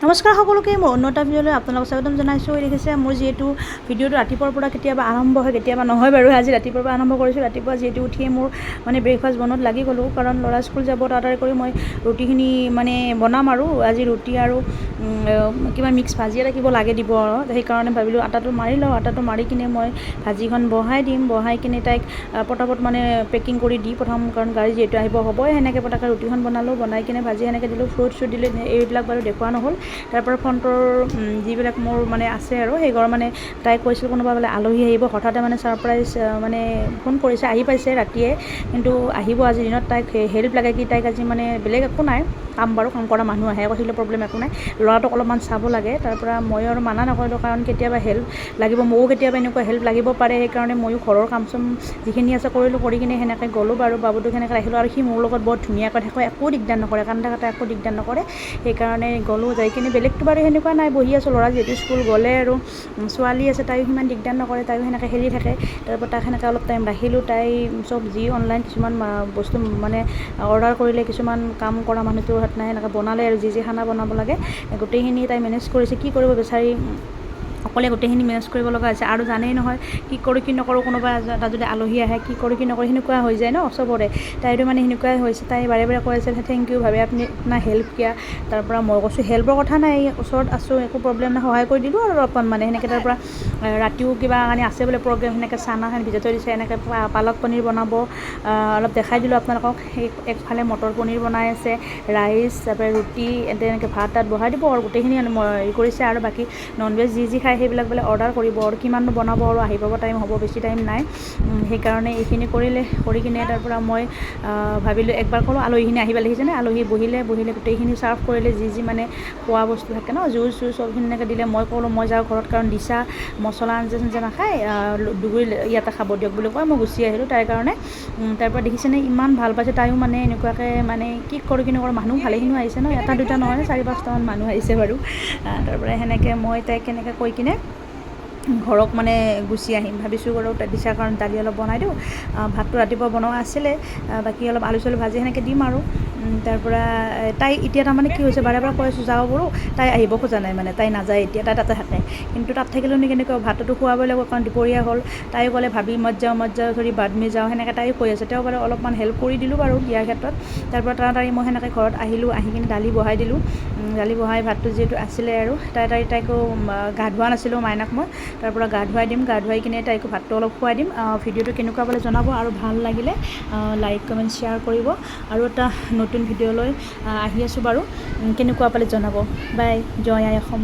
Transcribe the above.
নমস্কাৰ সকলোকে মই অন্য এটা ভিডিঅ'লৈ আপোনালোকক স্বাগতম জনাইছোঁ। দেখিছে মোৰ যিহেতু ভিডিঅ'টো ৰাতিপুৱাৰ পৰা কেতিয়াবা আৰম্ভ হয় কেতিয়াবা নহয় বাৰু। আজি ৰাতিপুৱাৰ পৰা আৰম্ভ কৰিছোঁ। ৰাতিপুৱা যিহেতু উঠিয়ে মোৰ মানে ব্ৰেকফাষ্ট বনোৱাত লাগি গ'লোঁ, কাৰণ ল'ৰা স্কুল যাব তাড়াতাড়ি কৰি মই ৰুটিখিনি মানে বনাম আৰু আজি ৰুটি আৰু কিবা মিক্স ভাজি এটা কিবা লাগে দিব আৰু সেইকাৰণে ভাবিলোঁ আটাটো মাৰি লওঁ। আটাটো মাৰি কিনে মই ভাজিখন বহাই দিম, বহাই কিনে তাইক পটাপট মানে পেকিং কৰি দি প্ৰথম, কাৰণ গাড়ী যিহেতু আহিব হ'বই, সেনেকৈ পটাকৈ ৰুটিখন বনালোঁ, বনাই কিনে ভাজি সেনেকৈ দিলোঁ। ফ্ৰুট দিলোঁ, এইবিলাক বাৰু দেখুওৱা নহ'ল। তাৰপৰা ফ্ৰণ্টৰ যিবিলাক মোৰ মানে আছে আৰু সেই ঘৰ মানে তাই কৈছিল কোনোবা বোলে আলহী আহিব, হঠাতে মানে ছাৰপ্ৰাইজ মানে ফোন কৰিছে, আহি পাইছে ৰাতিয়ে, কিন্তু আহিব আজিৰ দিনত। তাইক হেল্প লাগে কি, তাইক আজি মানে বেলেগ একো নাই কাম বাৰু, কাম কৰা মানুহ আহে কৈছিলে প্ৰব্লেম একো নাই, ল'ৰাটোক অলপমান চাব লাগে। তাৰপৰা মই আৰু মানা নকৰিলোঁ, কাৰণ কেতিয়াবা হেল্প লাগিব, ময়ো কেতিয়াবা এনেকুৱা হেল্প লাগিব পাৰে, সেইকাৰণে ময়ো ঘৰৰ কাম চাম যিখিনি আছে কৰিলোঁ, কৰি কিনে সেনেকৈ গ'লোঁ বাৰু। বাবুটোক সেনেকৈ ৰাখিলোঁ, আৰু সি মোৰ লগত বৰ ধুনীয়াকৈ থাকে, একো দিগদাৰ নকৰে, কান্দা কাটা একো দিগদাৰ নকৰে। সেইকাৰণে গ'লোঁ, যাই কিনে বেলেগটো বাৰু সেনেকুৱা নাই, বহি আছোঁ। ল'ৰা যিহেতু স্কুল গ'লে আৰু ছোৱালী আছে, তাইও সিমান দিগদাৰ নকৰে, তাইও সেনেকৈ খেলি থাকে। তাৰপৰা তাক সেনেকৈ অলপ টাইম ৰাখিলোঁ। তাই চব যি অনলাইন কিছুমান বস্তু মানে অৰ্ডাৰ কৰিলে, কিছুমান কাম কৰা মানুহটোৰ হাত নাই, সেনেকৈ বনালে আৰু যি খানা বনাব লাগে গোটেইখিনি তাই মেনেজ কৰিছে। কি কৰিব বিচাৰি অকলে গোটেইখিনি মেনেজ কৰিব লগা হৈছে, আৰু জানেই নহয় কি কৰোঁ কি নকৰোঁ, কোনোবা এটা যদি আলহী আহে কি কৰোঁ কি নকৰোঁ সেনেকুৱা হৈ যায় ন চবৰে। তাইৰো মানে সেনেকুৱাই হৈছে। তাই বাৰে বাৰে কৈ আছে থেংক ইউ ভাবে আপুনি আপোনাৰ হেল্প কিয়া। তাৰপৰা মই কৈছোঁ হেল্পৰ কথা নাই, ওচৰত আছোঁ, একো প্ৰব্লেম নাই, সহায় কৰি দিলোঁ আৰু অলপমান মানে সেনেকৈ। তাৰপৰা ৰাতিও কিবা মানে আছে বোলে প্ৰগ্ৰেম, সেনেকৈ চানাখন ভিজাই থৈ দিছে, এনেকৈ পালক পনীৰ বনাব, অলপ দেখাই দিলোঁ আপোনালোকক। সেই একফালে মটৰ পনীৰ বনাই আছে, ৰাইচ, তাৰপৰা ৰুটি, এনেকৈ ভাত তাত বহাই দিব আৰু গোটেইখিনি হেৰি কৰিছে। আৰু বাকী ননভেজ যি খায় সেইবিলাক বোলে অৰ্ডাৰ কৰিব, আৰু কিমাননো বনাব, আৰু আহি পাব টাইম হ'ব, বেছি টাইম নাই। সেইকাৰণে এইখিনি কৰিলে, কৰি কিনে তাৰপৰা মই ভাবিলোঁ একবাৰ ক'লোঁ আলহীখিনি আহিব লাগিছেনে, আলহী বহিলে গোটেইখিনি চাৰ্ভ কৰিলে, যি মানে খোৱা বস্তু থাকে ন, জুচ চবখিনি এনেকৈ দিলে। মই ক'লোঁ মই যাওঁ ঘৰত, কাৰণ দিশা মছলা আঞ্জা চাঞ্জা নাখায়, দুগুৰি ইয়াতে খাব দিয়ক বুলি কয়, মই গুচি আহিলোঁ তাইৰ কাৰণে। তাৰপৰা দেখিছেনে ইমান ভাল পাইছে তাইও, মানে এনেকুৱাকৈ মানে কি কৰোঁ কি নকৰোঁ, মানুহ ভালেখিনিও আহিছে ন, এটা দুটা নহয় 4-5টামান মানুহ আহিছে বাৰু। তাৰপৰা সেনেকৈ মই তাইক কেনেকৈ কৈ কিনে ঘৰত মানে গুচি আহিম ভাবিছোঁ বাৰু। দিশাৰ কাৰণে দালি অলপ বনাই দিওঁ, ভাতটো ৰাতিপুৱা বনোৱা আছিলে, বাকী অলপ আলু চালু ভাজি সেনেকৈ দিম আৰু। তাৰপৰা তাই এতিয়া তাৰমানে কি হৈছে, বাৰে বাৰে কৈ আছোঁ যাওঁ বোলো, তাই আহিব খোজা নাই, মানে তাই নাযায় এতিয়া, তাই তাতে থাকে। কিন্তু তাত থাকিলেও কেনেকৈ ভাতটো খুৱাবই লাগিব, কাৰণ দুপৰীয়া হ'ল। তাইও ক'লে ভাবি মত যাওঁ ধৰি বাদমি যাওঁ, সেনেকৈ তাইও কৈ আছে। তেওঁ বাৰু অলপমান হেল্প কৰি দিলোঁ বাৰু বিয়াৰ ক্ষেত্ৰত। তাৰপৰা তাড়াতাড়ি মই সেনেকৈ ঘৰত আহিলোঁ, আহি কিনে দালি বহাই দিলোঁ, দালি বহাই ভাতটো যিহেতু আছিলে আৰু তাইকো গা ধোৱা নাছিলোঁ মাইনাক মই, তাৰপৰা গা ধুৱাই দিম, গা ধুৱাই কিনে তাইকো ভাতটো অলপ খুৱাই দিম। ভিডিঅ'টো কেনেকুৱা পালে জনাব, আৰু ভাল লাগিলে লাইক কমেণ্ট শ্বেয়াৰ কৰিব। আৰু এটা নতুন ভিডিঅ'লৈ আহি আছোঁ বাৰু, কেনেকুৱা পালে জনাব। বাই, জয় আই অসম।